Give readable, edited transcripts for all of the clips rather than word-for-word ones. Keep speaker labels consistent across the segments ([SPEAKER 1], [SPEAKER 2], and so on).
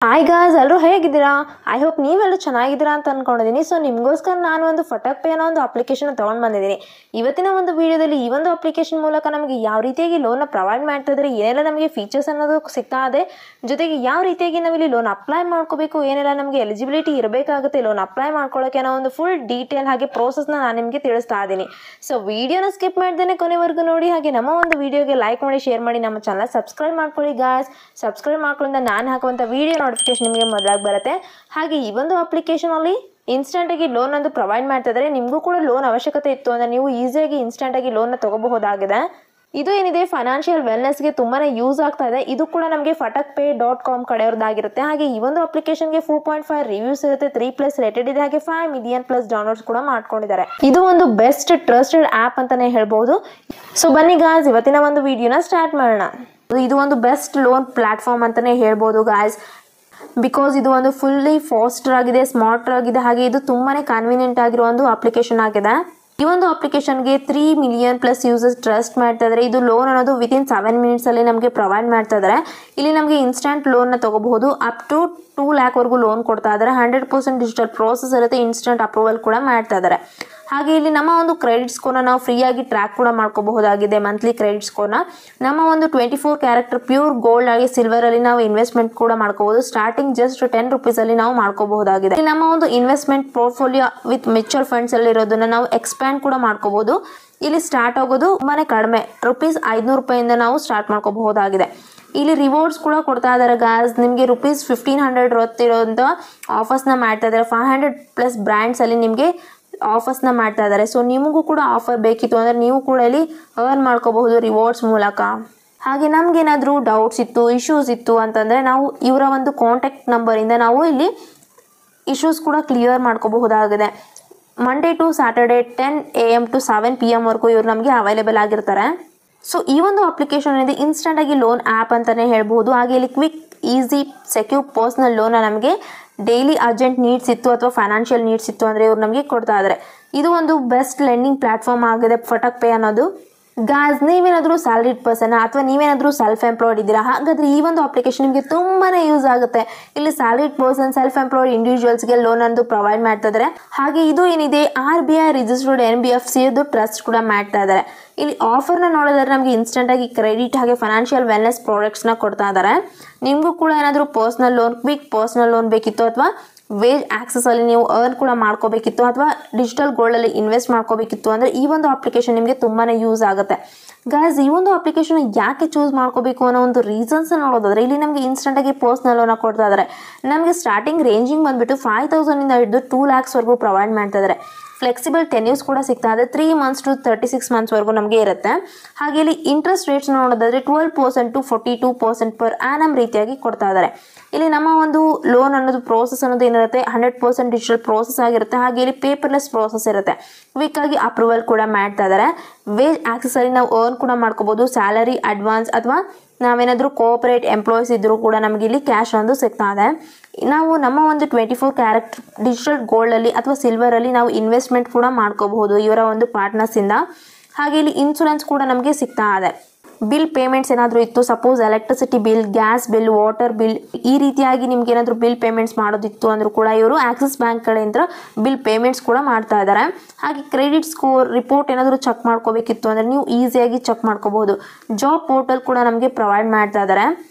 [SPEAKER 1] Hi guys, ಎಲ್ಲರೂ ಹೇಗಿದ್ದೀರಾ? I hope ನೀವೆಲ್ಲರೂ ಚೆನ್ನಾಗಿದ್ದೀರಾ ಅಂತ ಅನ್ಕೊಂಡಿದ್ದೀನಿ. ಸೊ ನಿಮಗೋಸ್ಕರ ನಾನು ಒಂದು ಫಟಕ್ ಪೇ ಅನ್ನೋ ಒಂದು ಅಪ್ಲಿಕೇಶನ್ ತೊಗೊಂಡು ಬಂದಿದ್ದೀನಿ. ಇವತ್ತಿನ ಒಂದು ವಿಡಿಯೋದಲ್ಲಿ ಈ ಒಂದು ಅಪ್ಲಿಕೇಶನ್ ಮೂಲಕ ನಮಗೆ ಯಾವ ರೀತಿಯಾಗಿ ಲೋನ್ನ ಪ್ರೊವೈಡ್ ಮಾಡ್ತಾ ಇದ್ದಾರೆ, ಏನೆಲ್ಲ ನಮಗೆ ಫೀಚರ್ಸ್ ಅನ್ನೋದು ಸಿಗ್ತಾ ಇದೆ, ಜೊತೆಗೆ ಯಾವ ರೀತಿಯಾಗಿ ನಾವಿಲ್ಲಿ ಲೋನ್ ಅಪ್ಲೈ ಮಾಡ್ಕೋಬೇಕು, ಏನೆಲ್ಲ ನಮಗೆ ಎಲಿಜಿಬಿಲಿಟಿ ಇರಬೇಕಾಗುತ್ತೆ ಲೋನ್ ಅಪ್ಲೈ ಮಾಡ್ಕೊಳ್ಳೋಕೆ ಅನ್ನೋ ಒಂದು ಫುಲ್ ಡೀಟೇಲ್ ಹಾಗೆ ಪ್ರೋಸೆಸ್ನ ನಾನು ನಿಮಗೆ ತಿಳಿಸ್ತಾ ಇದ್ದೀನಿ. ಸೊ ವಿಡಿಯೋನ ಸ್ಕಿಪ್ ಮಾಡ್ದೇನೆ ಕೊನೆವರೆಗೂ ನೋಡಿ, ಹಾಗೆ ನಮ್ಮ ಒಂದು ವಿಡಿಯೋಗೆ ಲೈಕ್ ಮಾಡಿ, ಶೇರ್ ಮಾಡಿ, ನಮ್ಮ ಚಾನಲ್ ಸಬ್ಸ್ಕ್ರೈಬ್ ಮಾಡ್ಕೊಳ್ಳಿ ಗಾಯ್ಸ್. ಸಬ್ಸ್ಕ್ರೈಬ್ ಮಾಡ್ಕೊಳ್ಳೋದ್ರಿಂದ ನಾನು ಹಾಕುವಂಥ ವಿಡಿಯೋ ನೋಟಿಫಿಕೇಶನ್ ನಿಮಗೆ ಮೊದಲಾಗಿ ಬರುತ್ತೆ. ಹಾಗೆ ಈ ಒಂದು ಅಪ್ಲಿಕೇಶನ್ ಅಲ್ಲಿ ಇನ್ಸ್ಟೆಂಟ್ ಆಗಿ ಲೋನ್ ಒಂದು ಪ್ರೊವೈಡ್ ಮಾಡ್ತಾ ಇದ್ದಾರೆ. ನಿಮಗೂ ಕೂಡ ಲೋನ್ ಅವಶ್ಯಕತೆ ಇತ್ತು ಅಂದ್ರೆ ನೀವು ಈಸಿಯಾಗಿ ಇನ್ಸ್ಟೆಂಟ್ ಆಗಿ ಲೋನ್ ತಗೋಬಹುದಾಗಿದೆ. ಇದು ಏನಿದೆ ಫೈನಾನ್ಷಿಯಲ್ ವೆಲ್ನೆಸ್ಗೆ ತುಂಬಾನೇ ಯೂಸ್ ಆಗ್ತಾ ಇದೆ. ಇದು ಕೂಡ ನಮಗೆ fattakpay.com ಕಡೆಯವ್ರದ್ದಾಗಿರುತ್ತೆ. ಹಾಗೆ ಈ ಒಂದು ಅಪ್ಲಿಕೇಶನ್ಗೆ 4.5 ರಿವ್ಯೂಸ್ ಇರುತ್ತೆ, 3+ ರೇಟೆಡ್ ಇದೆ, ಹಾಗೆ 5 ಮಿಲಿಯನ್+ ಡೌನ್ಲೋಡ್ಸ್ ಕೂಡ ಮಾಡ್ಕೊಂಡಿದ್ದಾರೆ. ಇದು ಒಂದು ಬೆಸ್ಟ್ ಟ್ರಸ್ಟೆಡ್ ಆಪ್ ಅಂತಾನೆ ಹೇಳ್ಬಹುದು. ಸೊ ಬನ್ನಿ ಗಾಯ್ಸ್, ಇವತ್ತಿನ ಒಂದು ವಿಡಿಯೋನ ಸ್ಟಾರ್ಟ್ ಮಾಡೋಣ. ಇದು ಒಂದು ಬೆಸ್ಟ್ ಲೋನ್ ಪ್ಲಾಟ್ಫಾರ್ಮ್ ಅಂತಾನೆ ಹೇಳ್ಬೋದು ಗಾಯ್ಸ್. ಬಿಕಾಸ್ ಇದು ಒಂದು ಫುಲ್ಲಿ ಫಾಸ್ಟರ್ ಆಗಿದೆ, ಸ್ಮಾರ್ಟರ್ ಆಗಿದೆ, ಹಾಗೆ ಇದು ತುಂಬಾನೇ ಕನ್ವೀನಿಯಂಟ್ ಆಗಿರೋ ಒಂದು ಅಪ್ಲಿಕೇಶನ್ ಆಗಿದೆ. ಈ ಒಂದು ಅಪ್ಲಿಕೇಶನ್ಗೆ 3 ಮಿಲಿಯನ್+ ಯೂಸರ್ಸ್ ಟ್ರಸ್ಟ್ ಮಾಡ್ತಾ ಇದ್ದಾರೆ. ಇದು ಲೋನ್ ಅನ್ನೋದು ವಿತಿನ್ 7 ಮಿನಿಟ್ಸ್ ಅಲ್ಲಿ ನಮಗೆ ಪ್ರೊವೈಡ್ ಮಾಡ್ತಾ ಇದ್ದಾರೆ. ಇಲ್ಲಿ ನಮಗೆ ಇನ್ಸ್ಟೆಂಟ್ ಲೋನ್ ನ ತಗೋಬಹುದು. ಅಪ್ ಟು 2 lakh ವರೆಗೂ ಲೋನ್ ಕೊಡ್ತಾ ಇದ್ದಾರೆ. 100% ಡಿಜಿಟಲ್ ಪ್ರೋಸೆಸ್ ಇರುತ್ತೆ, ಇನ್ಸ್ಟೆಂಟ್ ಅಪ್ರೂವಲ್ ಕೂಡ ಮಾಡ್ತಾ ಇದ್ದಾರೆ. ಹಾಗೆ ಇಲ್ಲಿ ನಮ್ಮ ಒಂದು ಕ್ರೆಡಿಟ್ ಸ್ಕೋರ್ನ ನಾವು ಫ್ರೀಯಾಗಿ ಟ್ರ್ಯಾಕ್ ಕೂಡ ಮಾಡ್ಕೋಬಹುದಾಗಿದೆ. ಮಂತ್ಲಿ ಕ್ರೆಡಿಟ್ ಸ್ಕೋರ್ನ ನಮ್ಮ ಒಂದು 24 ಕ್ಯಾರೆಕ್ಟರ್ ಪ್ಯೂರ್ ಗೋಲ್ಡ್ ಆಗಿ ಸಿಲ್ವರ್ ಅಲ್ಲಿ ನಾವು ಇನ್ವೆಸ್ಟ್ಮೆಂಟ್ ಕೂಡ ಮಾಡ್ಕೋಬಹುದು. ಸ್ಟಾರ್ಟಿಂಗ್ ಜಸ್ಟ್ 10 ರೂಪೀಸ್ ಅಲ್ಲಿ ನಾವು ಮಾಡ್ಕೋಬಹುದಾಗಿದೆ. ನಮ್ಮ ಒಂದು investment portfolio with mutual funds ಅಲ್ಲಿ ಇರೋದನ್ನ ನಾವು ಎಕ್ಸ್ಪ್ಯಾಂಡ್ ಕೂಡ ಮಾಡ್ಕೋಬಹುದು. ಇಲ್ಲಿ ಸ್ಟಾರ್ಟ್ ಆಗೋದು ತುಂಬಾನೇ ಕಡಿಮೆ, ₹500 ನಾವು ಸ್ಟಾರ್ಟ್ ಮಾಡ್ಕೋಬಹುದಾಗಿದೆ. ಇಲ್ಲಿ ರಿವಾರ್ಡ್ಸ್ ಕೂಡ ಕೊಡ್ತಾ ಇದ್ದಾರೆ ಗಾಯ್ಸ್. ನಿಮಗೆ ₹1500 ಹೊತ್ತಿರೋಂಥ ಆಫರ್ಸ್ನ ಮಾಡ್ತಾ ಇದ್ದಾರೆ. 500+ ಬ್ರ್ಯಾಂಡ್ಸ್ ಅಲ್ಲಿ ನಿಮಗೆ ಆಫರ್ಸ್ನ ಮಾಡ್ತಾ ಇದ್ದಾರೆ. ಸೊ ನಿಮಗೂ ಕೂಡ ಆಫರ್ ಬೇಕಿತ್ತು ಅಂದರೆ ನೀವು ಕೂಡ ಇಲ್ಲಿ ಅರ್ನ್ ಮಾಡ್ಕೋಬಹುದು ರಿವಾರ್ಡ್ಸ್ ಮೂಲಕ. ಹಾಗೆ ನಮಗೇನಾದರೂ ಡೌಟ್ಸ್ ಇತ್ತು, ಇಶ್ಯೂಸ್ ಇತ್ತು ಅಂತಂದರೆ ನಾವು ಇವರ ಒಂದು ಕಾಂಟ್ಯಾಕ್ಟ್ ನಂಬರಿಂದ ನಾವು ಇಲ್ಲಿ ಇಶ್ಯೂಸ್ ಕೂಡ ಕ್ಲಿಯರ್ ಮಾಡ್ಕೋಬಹುದಾಗಿದೆ. Monday to Saturday 10 AM to 7 PM ವರೆಗೂ ಇವರು ನಮಗೆ ಅವೈಲೇಬಲ್ ಆಗಿರ್ತಾರೆ. ಸೊ ಈ ಒಂದು ಅಪ್ಲಿಕೇಶನ್ ಏನಿದೆ ಇನ್ಸ್ಟೆಂಟ್ ಆಗಿ ಲೋನ್ ಆ್ಯಪ್ ಅಂತಲೇ ಹೇಳ್ಬೋದು. ಹಾಗೆ ಇಲ್ಲಿ ಕ್ವಿಕ್, ಈಸಿ, ಸೆಕ್ಯೂರ್ ಪರ್ಸನಲ್ ಲೋನ ನಮಗೆ ಡೈಲಿ ಅರ್ಜೆಂಟ್ ನೀಡ್ಸ್ ಇತ್ತು ಅಥವಾ ಫೈನಾನ್ಷಿಯಲ್ ನೀಡ್ಸ್ ಇತ್ತು ಅಂದರೆ ಇವ್ರು ನಮಗೆ ಕೊಡ್ತಾ ಇದ್ದಾರೆ. ಇದು ಒಂದು ಬೆಸ್ಟ್ ಲೆಂಡಿಂಗ್ ಪ್ಲಾಟ್ಫಾರ್ಮ್ ಆಗಿದೆ ಫಟಕ್ ಪೇ ಅನ್ನೋದು. ಗಾಯ್ಸ್, ನೀವೇನಾದರೂ ಸ್ಯಾಲರಿಡ್ ಪರ್ಸನ್ ಅಥವಾ ನೀವೇನಾದರೂ ಸೆಲ್ಫ್ ಎಂಪ್ಲಾಯ್ಡ್ ಇದ್ದೀರಾ, ಹಾಗಾದರೆ ಈ ಒಂದು ಅಪ್ಲಿಕೇಶನ್ ನಿಮಗೆ ತುಂಬಾ ಯೂಸ್ ಆಗುತ್ತೆ. ಇಲ್ಲಿ ಸ್ಯಾಲರಿಡ್ ಪರ್ಸನ್, ಸೆಲ್ಫ್ ಎಂಪ್ಲಾಯ್ಡ್ ಇಂಡಿವಿಜುವಲ್ಸ್ಗೆ ಲೋನ್ ಅಂದು ಪ್ರೊವೈಡ್ ಮಾಡ್ತಾ ಇದ್ದಾರೆ. ಹಾಗೆ ಇದು ಏನಿದೆ RBI ರಿಜಿಸ್ಟರ್ಡ್ NBFC ಟ್ರಸ್ಟ್ ಕೂಡ ಮಾಡ್ತಾ ಇದ್ದಾರೆ. ಇಲ್ಲಿ ಆಫರ್ನ ನೋಡಿದ್ರೆ ನಮಗೆ ಇನ್ಸ್ಟೆಂಟ್ ಆಗಿ ಕ್ರೆಡಿಟ್ ಹಾಗೆ ಫೈನಾನ್ಷಿಯಲ್ ವೆಲ್ನೆಸ್ ಪ್ರಾಡಕ್ಟ್ಸ್ನ ಕೊಡ್ತಾ ಇದ್ದಾರೆ. ನಿಮಗೂ ಕೂಡ ಏನಾದರೂ personal loan, quick personal loan ಬೇಕಿತ್ತು ಅಥವಾ ವೇಜ್ ಆಕ್ಸೆಸ್ ಅಲ್ಲಿ ನೀವು ಅರ್ನ್ ಕೂಡ ಮಾಡ್ಕೋಬೇಕಿತ್ತು ಅಥವಾ ಡಿಜಿಟಲ್ ಗೋಲ್ಡ್ ಅಲ್ಲಿ ಇನ್ವೆಸ್ಟ್ ಮಾಡ್ಕೋಬೇಕಿತ್ತು ಅಂದರೆ ಈ ಒಂದು ಅಪ್ಲಿಕೇಶನ್ ನಿಮಗೆ ತುಂಬಾನೇ ಯೂಸ್ ಆಗುತ್ತೆ. ಗಾಯ್ಸ್, ಈ ಒಂದು ಅಪ್ಲಿಕೇಶನ್ ಯಾಕೆ ಚೂಸ್ ಮಾಡ್ಕೋಬೇಕು ಅನ್ನೋ ಒಂದು ರೀಸನ್ಸ್ ನೋಡೋದಾದ್ರೆ ಇಲ್ಲಿ ನಮಗೆ ಇನ್ಸ್ಟೆಂಟ್ ಆಗಿ ಪರ್ಸನಲ್ ಲೋನ್ ಕೊಡ್ತಾ ಇದ್ದಾರೆ. ನಮಗೆ ಸ್ಟಾರ್ಟಿಂಗ್ ರೇಂಜಿಂಗ್ ಬಂದ್ಬಿಟ್ಟು 5000 ಇಂದ ಹಿಡಿದು 2 lakhs ವರೆಗೂ ಪ್ರೊವೈಡ್ ಮಾಡ್ತಾ ಇದ್ದಾರೆ. ಫ್ಲೆಕ್ಸಿಬಲ್ ಟೆನ್ಯೂಸ್ ಕೂಡ ಸಿಗ್ತಾ ಇದೆ. 3 months to 36 months ವರೆಗೂ ನಮಗೆ ಇರುತ್ತೆ. ಹಾಗೆ ಇಲ್ಲಿ ಇಂಟ್ರೆಸ್ಟ್ ರೇಟ್ಸ್ ನೋಡೋದಾದ್ರೆ 12% to 42% ಪರ್ ಆ್ಯನಮ್ ರೀತಿಯಾಗಿ ಕೊಡ್ತಾ ಇದ್ದಾರೆ. ಇಲ್ಲಿ ನಮ್ಮ ಒಂದು ಲೋನ್ ಅನ್ನೋದು ಪ್ರೋಸೆಸ್ ಅನ್ನೋದು ಏನಿರುತ್ತೆ 100% ಡಿಜಿಟಲ್ ಪ್ರೋಸೆಸ್ ಆಗಿರುತ್ತೆ. ಹಾಗೆ ಇಲ್ಲಿ ಪೇಪರ್ಲೆಸ್ ಪ್ರೋಸೆಸ್ ಇರುತ್ತೆ. ಕ್ವಿಕ್ ಆಗಿ ಅಪ್ರೂವಲ್ ಕೂಡ ಮಾಡ್ತಾ ಇದ್ದಾರೆ. ವೇಜ್ ಆಕ್ಸೆಸ್ ಅಲ್ಲಿ ನಾವು ಅರ್ನ್ ಕೂಡ ಮಾಡ್ಕೋಬಹುದು. ಸ್ಯಾಲರಿ, ಅಡ್ವಾನ್ಸ್ ಅಥವಾ ನಾವೇನಾದರೂ ಕೋಆಪರೇಟ್ ಎಂಪ್ಲಾಯೀಸ್ ಇದ್ರೂ ಕೂಡ ನಮಗೆ ಇಲ್ಲಿ ಕ್ಯಾಶ್ ಒಂದು ಸಿಗ್ತಾ ಇದೆ. ನಾವು ನಮ್ಮ ಒಂದು 24 ಕ್ಯಾರೆಕ್ಟರ್ ಡಿಜಿಟಲ್ ಗೋಲ್ಡ್ ಅಲ್ಲಿ ಅಥವಾ ಸಿಲ್ವರ್ ಅಲ್ಲಿ ನಾವು ಇನ್ವೆಸ್ಟ್ಮೆಂಟ್ ಕೂಡ ಮಾಡ್ಕೋಬಹುದು ಇವರ ಒಂದು ಪಾರ್ಟ್ನರ್ಸ್ ಇಂದ. ಹಾಗೆ ಇಲ್ಲಿ ಇನ್ಶೂರೆನ್ಸ್ ಕೂಡ ನಮಗೆ ಸಿಗ್ತಾ ಇದೆ. ಬಿಲ್ ಪೇಮೆಂಟ್ಸ್ ಏನಾದರೂ ಇತ್ತು, suppose electricity bill, gas bill, water bill, ಈ ರೀತಿಯಾಗಿ ನಿಮ್ಗೆ ಏನಾದರೂ ಬಿಲ್ ಪೇಮೆಂಟ್ಸ್ ಮಾಡೋದಿತ್ತು ಅಂದರೂ ಕೂಡ ಇವರು ಆಕ್ಸಿಸ್ ಬ್ಯಾಂಕ್ ಕಡೆಯಿಂದ ಬಿಲ್ ಪೇಮೆಂಟ್ಸ್ ಕೂಡ ಮಾಡ್ತಾ ಇದ್ದಾರೆ. ಹಾಗೆ ಕ್ರೆಡಿಟ್ ಸ್ಕೋರ್ ರಿಪೋರ್ಟ್ ಏನಾದರೂ ಚೆಕ್ ಮಾಡ್ಕೋಬೇಕಿತ್ತು ಅಂದರೆ ನೀವು ಈಸಿಯಾಗಿ ಚೆಕ್ ಮಾಡ್ಕೋಬಹುದು. ಜಾಬ್ ಪೋರ್ಟಲ್ ಕೂಡ ನಮಗೆ ಪ್ರೊವೈಡ್ ಮಾಡ್ತಾ ಇದ್ದಾರೆ.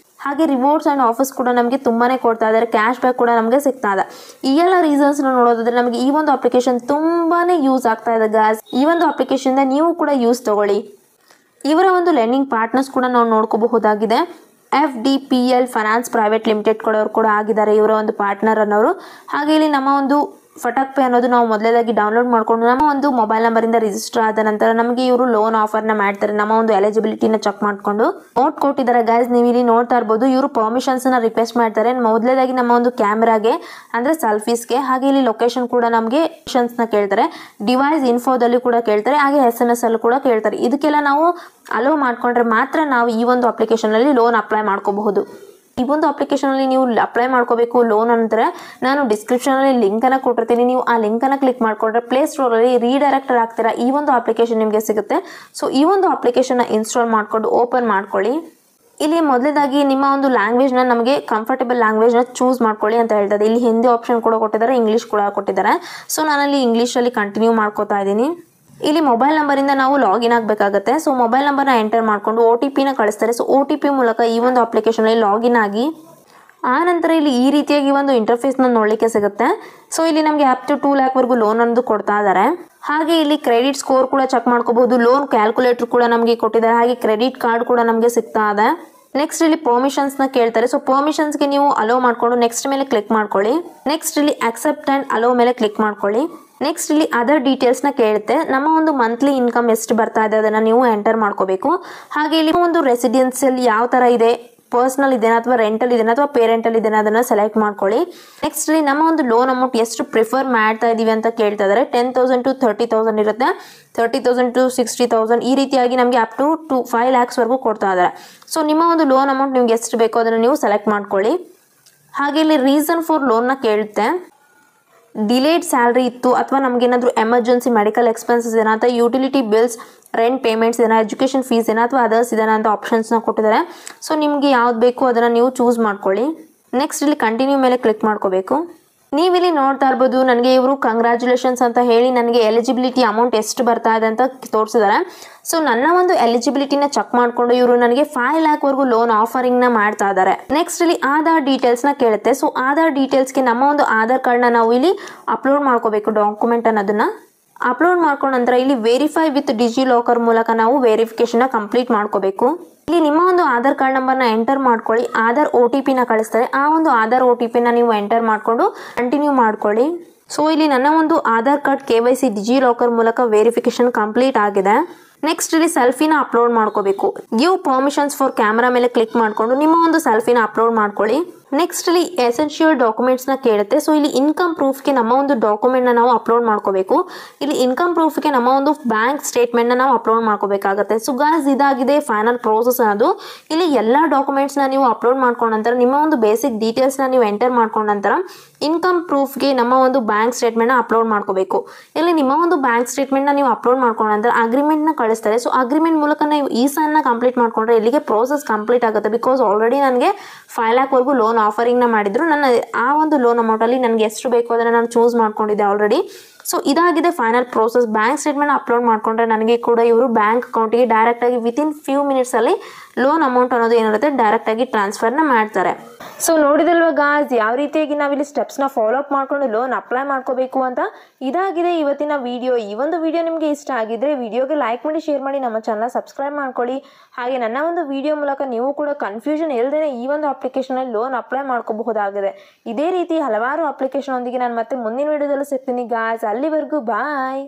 [SPEAKER 1] ಹಾಗೆ ರಿವಾರ್ಡ್ಸ್ ಆ್ಯಂಡ್ ಆಫರ್ಸ್ ಕೂಡ ನಮಗೆ ತುಂಬಾನೇ ಕೊಡ್ತಾ ಇದ್ದಾರೆ. ಕ್ಯಾಶ್ ಬ್ಯಾಕ್ ಕೂಡ ನಮಗೆ ಸಿಗ್ತಾ ಇದೆ. ಈ ಎಲ್ಲ ರೀಸನ್ಸ್ನ ನೋಡೋದಾದ್ರೆ ನಮಗೆ ಈ ಒಂದು ಅಪ್ಲಿಕೇಶನ್ ತುಂಬಾನೇ ಯೂಸ್ ಆಗ್ತಾ ಇದೆ ಗಾಯ್ಸ್. ಈ ಒಂದು ಅಪ್ಲಿಕೇಶನ್ ನೀವು ಕೂಡ ಯೂಸ್ ತಗೊಳ್ಳಿ. ಇವರ ಒಂದು ಲೆಂಡಿಂಗ್ ಪಾರ್ಟ್ನರ್ಸ್ ಕೂಡ ನಾವು ನೋಡ್ಕೋಬಹುದಾಗಿದೆ. FDPL ಫೈನಾನ್ಸ್ ಪ್ರೈವೇಟ್ ಲಿಮಿಟೆಡ್ ಕೊಡೋರು ಕೂಡ ಆಗಿದ್ದಾರೆ ಇವರ ಒಂದು ಪಾರ್ಟ್ನರ್ ಅನ್ನೋರು. ಹಾಗೆ ಇಲ್ಲಿ ನಮ್ಮ ಒಂದು ಫಟಕ್ ಪೇ ಅನ್ನೋದು ನಾವು ಮೊದಲೇದಾಗಿ ಡೌನ್ಲೋಡ್ ಮಾಡ್ಕೊಂಡು ನಮ್ಮ ಒಂದು ಮೊಬೈಲ್ ನಂಬರಿಂದ ರಿಜಿಸ್ಟರ್ ಆದ ನಂತರ ನಮಗೆ ಇವರು ಲೋನ್ ಆಫರ್ನ ಮಾಡ್ತಾರೆ. ನಮ್ಮ ಒಂದು ಎಲಿಜಿಬಿಲಿಟಿನ ಚೆಕ್ ಮಾಡ್ಕೊಂಡು ನೋಟ್ ಕೊಟ್ಟಿದ್ದಾರೆ ಗಾಯ್ಸ್. ನೀವು ಇಲ್ಲಿ ನೋಡ್ತಾ ಇರ್ಬೋದು. ಇವರು ಪರ್ಮಿಷನ್ಸ್ನ ರಿಕ್ವೆಸ್ಟ್ ಮಾಡ್ತಾರೆ. ಮೊದಲೇದಾಗಿ ನಮ್ಮ ಒಂದು ಕ್ಯಾಮ್ರಾಗೆ ಅಂದರೆ ಸೆಲ್ಫೀಸ್ಗೆ, ಹಾಗೆ ಇಲ್ಲಿ ಲೊಕೇಶನ್ ಕೂಡ ನಮಗೆ ನ ಕೇಳ್ತಾರೆ. ಡಿವೈಸ್ ಇನ್ಫೋದಲ್ಲಿ ಕೂಡ ಕೇಳ್ತಾರೆ. ಹಾಗೆ SMS ಅಲ್ಲಿ ಕೂಡ ಕೇಳ್ತಾರೆ. ಇದಕ್ಕೆಲ್ಲ ನಾವು ಅಲೋ ಮಾಡ್ಕೊಂಡ್ರೆ ಮಾತ್ರ ನಾವು ಈ ಒಂದು ಅಪ್ಲಿಕೇಶನ್ ಅಲ್ಲಿ ಲೋನ್ ಅಪ್ಲೈ ಮಾಡ್ಕೋಬಹುದು. ಈ ಒಂದು ಅಪ್ಲಿಕೇಶನ್ ಅಲ್ಲಿ ನೀವು ಅಪ್ಲೈ ಮಾಡ್ಕೋಬೇಕು ಲೋನ್ ಅಂದ್ರೆ ನಾನು ಡಿಸ್ಕ್ರಿಪ್ಷನ್ ಅಲ್ಲಿ ಲಿಂಕ್ ಅನ್ನ ಕೊಟ್ಟಿರ್ತೀನಿ. ನೀವು ಆ ಲಿಂಕ್ ಅನ್ನ ಕ್ಲಿಕ್ ಮಾಡ್ಕೊಂಡ್ರೆ ಪ್ಲೇ ಸ್ಟೋರ್ ಅಲ್ಲಿ ರೀಡೈರೆಕ್ಟರ್ ಆಗ್ತೀರಾ, ಈ ಒಂದು ಅಪ್ಲಿಕೇಶನ್ ನಿಮಗೆ ಸಿಗುತ್ತೆ. ಸೊ ಈ ಒಂದು ಅಪ್ಲಿಕೇಶನ್ ಇನ್ಸ್ಟಾಲ್ ಮಾಡ್ಕೊಂಡು ಓಪನ್ ಮಾಡ್ಕೊಳ್ಳಿ. ಇಲ್ಲಿ ಮೊದಲನೇದಾಗಿ ನಿಮ್ಮ ಒಂದು ಲ್ಯಾಂಗ್ವೇಜ್ನ ನಮಗೆ ಕಂಫರ್ಟಬಲ್ ಲ್ಯಾಂಗ್ವೇಜ್ನ ಚೂಸ್ ಮಾಡ್ಕೊಳ್ಳಿ ಅಂತ ಹೇಳ್ತದೆ. ಇಲ್ಲಿ ಹಿಂದಿ ಆಪ್ಷನ್ ಕೂಡ ಕೊಟ್ಟಿದ್ದಾರೆ, ಇಂಗ್ಲೀಷ್ ಕೂಡ ಕೊಟ್ಟಿದ್ದಾರೆ. ಸೊ ನಾನಲ್ಲಿ ಇಂಗ್ಲೀಷಲ್ಲಿ ಕಂಟಿನ್ಯೂ ಮಾಡ್ಕೋತಾ ಇದ್ದೀನಿ. ಇಲ್ಲಿ ಮೊಬೈಲ್ ನಂಬರಿಂದ ನಾವು ಲಾಗಿನ್ ಆಗಬೇಕಾಗುತ್ತೆ. ಸೊ ಮೊಬೈಲ್ ನಂಬರ್ನ ಎಂಟರ್ ಮಾಡಿಕೊಂಡು OTPನ ಕಳಿಸ್ತಾರೆ. ಸೊ OTP ಮೂಲಕ ಈ ಒಂದು ಅಪ್ಲಿಕೇಶನಲ್ಲಿ ಲಾಗಿನ್ ಆಗಿ ಆ ನಂತರ ಇಲ್ಲಿ ಈ ರೀತಿಯಾಗಿ ಒಂದು ಇಂಟರ್ಫೇಸ್ನ ನೋಡಲಿಕ್ಕೆ ಸಿಗುತ್ತೆ. ಸೊ ಇಲ್ಲಿ ನಮಗೆ ಅಪ್ ಟು 2 ಲ್ಯಾಕ್ವರೆಗೂ ಲೋನ್ ಅನ್ನೋದು ಕೊಡ್ತಾ ಇದ್ದಾರೆ. ಹಾಗೆ ಇಲ್ಲಿ ಕ್ರೆಡಿಟ್ ಸ್ಕೋರ್ ಕೂಡ ಚೆಕ್ ಮಾಡ್ಕೋಬಹುದು. ಲೋನ್ ಕ್ಯಾಲ್ಕುಲೇಟರ್ ಕೂಡ ನಮಗೆ ಕೊಟ್ಟಿದ್ದಾರೆ. ಹಾಗೆ ಕ್ರೆಡಿಟ್ ಕಾರ್ಡ್ ಕೂಡ ನಮಗೆ ಸಿಗ್ತಾ ಇದೆ. ನೆಕ್ಸ್ಟ್ ಇಲ್ಲಿ ಪರ್ಮಿಷನ್ಸ್ನ ಕೇಳ್ತಾರೆ. ಸೊ ಪರ್ಮಿಷನ್ಸ್ಗೆ ನೀವು ಅಲೋ ಮಾಡಿಕೊಂಡು ನೆಕ್ಸ್ಟ್ ಮೇಲೆ ಕ್ಲಿಕ್ ಮಾಡ್ಕೊಳ್ಳಿ. ನೆಕ್ಸ್ಟ್ ಇಲ್ಲಿ ಅಕ್ಸೆಪ್ಟ್ ಆ್ಯಂಡ್ ಅಲೋ ಮೇಲೆ ಕ್ಲಿಕ್ ಮಾಡ್ಕೊಳ್ಳಿ. ನೆಕ್ಸ್ಟ್ ಇಲ್ಲಿ ಅದರ್ ಡೀಟೇಲ್ಸ್ನ ಕೇಳುತ್ತೆ. ನಮ್ಮ ಒಂದು ಮಂತ್ಲಿ ಇನ್ಕಮ್ ಎಷ್ಟು ಬರ್ತಾ ಇದೆ ಅದನ್ನು ನೀವು ಎಂಟರ್ ಮಾಡ್ಕೋಬೇಕು. ಹಾಗೆ ಇಲ್ಲಿ ಒಂದು ರೆಸಿಡೆನ್ಸಿಯಲ್ ಯಾವ ಥರ ಇದೆ, ಪರ್ಸನಲ್ ಇದೆನಾ ಅಥವಾ ರೆಂಟಲ್ ಇದೆನಾ ಅಥವಾ ಪೇರೆಂಟಲ್ ಇದೆನಾ ಅದನ್ನು ಸೆಲೆಕ್ಟ್ ಮಾಡ್ಕೊಳ್ಳಿ. ನೆಕ್ಸ್ಟ್ ಇಲ್ಲಿ ನಮ್ಮ ಒಂದು ಲೋನ್ ಅಮೌಂಟ್ ಎಷ್ಟು ಪ್ರಿಫರ್ ಮಾಡ್ತಾ ಇದ್ದೀವಿ ಅಂತ ಕೇಳ್ತಾ ಇದ್ದಾರೆ. 10,000 to 30,000 ಇರುತ್ತೆ, 30,000 to 60,000 ಈ ರೀತಿಯಾಗಿ ನಮಗೆ ಅಪ್ ಟು 5 ಲ್ಯಾಕ್ಸ್ವರೆಗೂ ಕೊಡ್ತಾ ಇದ್ದಾರೆ. ಸೊ ನಿಮ್ಮ ಒಂದು ಲೋನ್ ಅಮೌಂಟ್ ನಿಮ್ಗೆ ಎಷ್ಟು ಬೇಕೋ ಅದನ್ನು ನೀವು ಸೆಲೆಕ್ಟ್ ಮಾಡ್ಕೊಳ್ಳಿ. ಹಾಗೆ ಇಲ್ಲಿ ರೀಸನ್ ಫಾರ್ ಲೋನ್ನ ಕೇಳುತ್ತೆ. ಡಿಲೇಡ್ ಸ್ಯಾಲ್ರಿ ಇತ್ತು ಅಥವಾ ನಮಗೇನಾದರೂ ಎಮರ್ಜೆನ್ಸಿ ಮೆಡಿಕಲ್ ಎಕ್ಸ್ಪೆನ್ಸಸ್ ಏನೋ ಅಥವಾ ಯುಟಿಲಿಟಿ ಬಿಲ್ಸ್, ರೆಂಟ್ ಪೇಮೆಂಟ್ಸ್ ಏನೋ, ಎಜುಕೇಷನ್ ಫೀಸ್ ಏನೋ ಅಥವಾ ಅದರ್ಸ್ ಇದೆನಾ ಅಂತ ಆಪ್ಷನ್ಸ್ನ ಕೊಟ್ಟಿದ್ದಾರೆ. ಸೊ ನಿಮಗೆ ಯಾವ್ದು ಬೇಕು ಅದನ್ನು ನೀವು ಚೂಸ್ ಮಾಡ್ಕೊಳ್ಳಿ. ನೆಕ್ಸ್ಟ್ ಇಲ್ಲಿ ಕಂಟಿನ್ಯೂ ಮೇಲೆ ಕ್ಲಿಕ್ ಮಾಡ್ಕೋಬೇಕು. ನೀವಿಲ್ಲಿ ನೋಡ್ತಾ ಇರ್ಬೋದು, ನನಗೆ ಇವರು ಕಂಗ್ರ್ಯಾಚುಲೇಷನ್ಸ್ ಅಂತ ಹೇಳಿ ನನಗೆ ಎಲಿಜಿಬಿಲಿಟಿ ಅಮೌಂಟ್ ಎಷ್ಟು ಬರ್ತಾ ಇದೆ ಅಂತ ತೋರಿಸಿದ್ದಾರೆ. ಸೊ ನನ್ನ ಒಂದು ಎಲಿಜಿಬಿಲಿಟಿನ ಚೆಕ್ ಮಾಡಿಕೊಂಡು ಇವರು ನನಗೆ 5 ಲ್ಯಾಕ್ವರೆಗೂ ಲೋನ್ ಆಫರಿಂಗ್ನ ಮಾಡ್ತಾ ಇದ್ದಾರೆ. ನೆಕ್ಸ್ಟ್ ಇಲ್ಲಿ ಆಧಾರ್ ಡೀಟೇಲ್ಸ್ನ ಕೇಳುತ್ತೆ. ಸೊ ಆಧಾರ್ ಡೀಟೇಲ್ಸ್ಗೆ ನಮ್ಮ ಒಂದು ಆಧಾರ್ ಕಾರ್ಡ್ನ ನಾವು ಇಲ್ಲಿ ಅಪ್ಲೋಡ್ ಮಾಡ್ಕೋಬೇಕು. ಡಾಕ್ಯುಮೆಂಟ್ ಅನ್ನೋದನ್ನ ಅಪ್ಲೋಡ್ ಮಾಡ್ಕೊಂಡ ನಂತರ ಇಲ್ಲಿ ವೆರಿಫೈ ವಿತ್ ಡಿಜಿ ಲಾಕರ್ ಮೂಲಕ ನಾವು ವೆರಿಫಿಕೇಶನ್ ಕಂಪ್ಲೀಟ್ ಮಾಡ್ಕೋಬೇಕು. ಇಲ್ಲಿ ನಿಮ್ಮ ಒಂದು ಆಧಾರ್ ಕಾರ್ಡ್ ನಂಬರ್ನ ಎಂಟರ್ ಮಾಡ್ಕೊಳ್ಳಿ. ಆಧಾರ್ OTPನ ಕಳಿಸ್ತಾರೆ. ಆ ಒಂದು ಆಧಾರ್ OTPನ ನೀವು ಎಂಟರ್ ಮಾಡಿಕೊಂಡು ಕಂಟಿನ್ಯೂ ಮಾಡ್ಕೊಳ್ಳಿ. ಸೊ ಇಲ್ಲಿ ನನ್ನ ಒಂದು Aadhaar card KYC DigiLocker ಮೂಲಕ ವೆರಿಫಿಕೇಶನ್ ಕಂಪ್ಲೀಟ್ ಆಗಿದೆ. ನೆಕ್ಸ್ಟ್ ಇಲ್ಲಿ ಸೆಲ್ಫಿನ ಅಪ್ಲೋಡ್ ಮಾಡ್ಕೋಬೇಕು. ಗಿವ್ ಪರ್ಮಿಷನ್ಸ್ ಫಾರ್ ಕ್ಯಾಮ್ರಾ ಮೇಲೆ ಕ್ಲಿಕ್ ಮಾಡಿಕೊಂಡು ನಿಮ್ಮ ಒಂದು ಸೆಲ್ಫಿನ ಅಪ್ಲೋಡ್ ಮಾಡ್ಕೊಳ್ಳಿ. ನೆಕ್ಸ್ಟ್ ಇಲ್ಲಿ ಎಸೆನ್ಷಿಯಲ್ ಡಾಕ್ಯುಮೆಂಟ್ಸ್ನ ಕೇಳುತ್ತೆ. ಸೊ ಇಲ್ಲಿ ಇನ್ಕಮ್ ಪ್ರೂಫ್ಗೆ ನಮ್ಮ ಒಂದು ಡಾಕ್ಯುಮೆಂಟ್ನ ನಾವು ಅಪ್ಲೋಡ್ ಮಾಡ್ಕೋಬೇಕು. ಇಲ್ಲಿ ಇನ್ಕಮ್ ಪ್ರೂಫ್ಗೆ ನಮ್ಮ ಒಂದು ಬ್ಯಾಂಕ್ ಸ್ಟೇಟ್ಮೆಂಟ್ನ ನಾವು ಅಪ್ಲೋಡ್ ಮಾಡ್ಕೋಬೇಕಾಗುತ್ತೆ. ಸೊ ಗಾಯ್ಸ್ ಇದಾಗಿದೆ ಫೈನಲ್ ಪ್ರೋಸೆಸ್ ಅನ್ನೋದು. ಇಲ್ಲಿ ಎಲ್ಲ ಡಾಕ್ಯುಮೆಂಟ್ಸ್ನ ನೀವು ಅಪ್ಲೋಡ್ ಮಾಡ್ಕೊಂಡ ನಂತರ ನಿಮ್ಮ ಒಂದು ಬೇಸಿಕ್ ಡೀಟೇಲ್ಸ್ನ ನೀವು ಎಂಟರ್ ಮಾಡ್ಕೊಂಡ ನಂತರ ಇನ್ಕಮ್ ಪ್ರೂಫ್ಗೆ ನಮ್ಮ ಒಂದು ಬ್ಯಾಂಕ್ ಸ್ಟೇಟ್ಮೆಂಟ್ನ ಅಪ್ಲೋಡ್ ಮಾಡ್ಕೋಬೇಕು. ಇಲ್ಲಿ ನಿಮ್ಮ ಒಂದು ಬ್ಯಾಂಕ್ ಸ್ಟೇಟ್ಮೆಂಟ್ನ ನೀವು ಅಪ್ಲೋಡ್ ಮಾಡ್ಕೊಂಡ ನಂತರ ಅಗ್ರಿಮೆಂಟ್ನ ಕಳಿಸ್ತಾರೆ. ಸೊ ಅಗ್ರಿಮೆಂಟ್ ಮೂಲಕ ನೀವು ಈ ಸಾಲನ್ನ ಕಂಪ್ಲೀಟ್ ಮಾಡ್ಕೊಂಡ್ರೆ ಇಲ್ಲಿಗೆ ಪ್ರೋಸೆಸ್ ಕಂಪ್ಲೀಟ್ ಆಗುತ್ತೆ. ಬಿಕಾಸ್ ಆಲ್ರೆಡಿ ನನಗೆ 5 ಲ್ಯಾಕ್ವರೆಗೂ ಲೋನ್ ಆಫರಿಂಗ್ನ ಮಾಡಿದ್ರು. ನನ್ನ ಆ ಒಂದು ಲೋನ್ ಅಮೌಂಟಲ್ಲಿ ನನಗೆ ಎಷ್ಟು ಬೇಕು ಅದನ್ನು ನಾನು ಚೂಸ್ ಮಾಡ್ಕೊಂಡಿದ್ದೆ ಆಲ್ರೆಡಿ. ಸೊ ಇದಾಗಿದೆ final process. Bank statement upload ಮಾಡ್ಕೊಂಡ್ರೆ ನನಗೆ ಕೂಡ ಇವರು ಬ್ಯಾಂಕ್ ಅಕೌಂಟಿಗೆ ಡೈರೆಕ್ಟಾಗಿ ವಿತಿನ್ ಫ್ಯೂ ಮಿನಿಟ್ಸಲ್ಲಿ ಲೋನ್ ಅಮೌಂಟ್ ಅನ್ನೋದು ಏನಿರುತ್ತೆ ಡೈರೆಕ್ಟಾಗಿ ಟ್ರಾನ್ಸ್ಫರ್ನ ಮಾಡ್ತಾರೆ. ಸೊ ನೋಡಿದಲ್ವ ಗಾಯ್ಸ್, ಯಾವ ರೀತಿಯಾಗಿ ನಾವಿಲ್ಲಿ ಸ್ಟೆಪ್ಸ್ನ ಫಾಲೋ ಅಪ್ ಮಾಡ್ಕೊಂಡು ಲೋನ್ ಅಪ್ಲೈ ಮಾಡ್ಕೋಬೇಕು ಅಂತ. ಇದಾಗಿದೆ ಇವತ್ತಿನ ವಿಡಿಯೋ. ಈ ಒಂದು ವಿಡಿಯೋ ನಿಮಗೆ ಇಷ್ಟ ಆಗಿದ್ರೆ ವಿಡಿಯೋಗೆ ಲೈಕ್ ಮಾಡಿ, ಶೇರ್ ಮಾಡಿ, ನಮ್ಮ ಚಾನಲ್ ಸಬ್ಸ್ಕ್ರೈಬ್ ಮಾಡ್ಕೊಳ್ಳಿ. ಹಾಗೆ ನನ್ನ ಒಂದು ವಿಡಿಯೋ ಮೂಲಕ ನೀವು ಕೂಡ ಕನ್ಫ್ಯೂಷನ್ ಇಲ್ಲದೇ ಈ ಒಂದು ಅಪ್ಲಿಕೇಶನಲ್ಲಿ ಲೋನ್ ಅಪ್ಲೈ ಮಾಡ್ಕೋಬಹುದಾಗಿದೆ. ಇದೇ ರೀತಿ ಹಲವಾರು ಅಪ್ಲಿಕೇಶನ್ ಒಂದಿಗೆ ನಾನು ಮತ್ತೆ ಮುಂದಿನ ವಿಡಿಯೋದಲ್ಲಿ ಸಿಗ್ತೀನಿ ಗಾಯ್ಸ್. ಅಲ್ಲಿವರೆಗೂ ಬಾಯ್.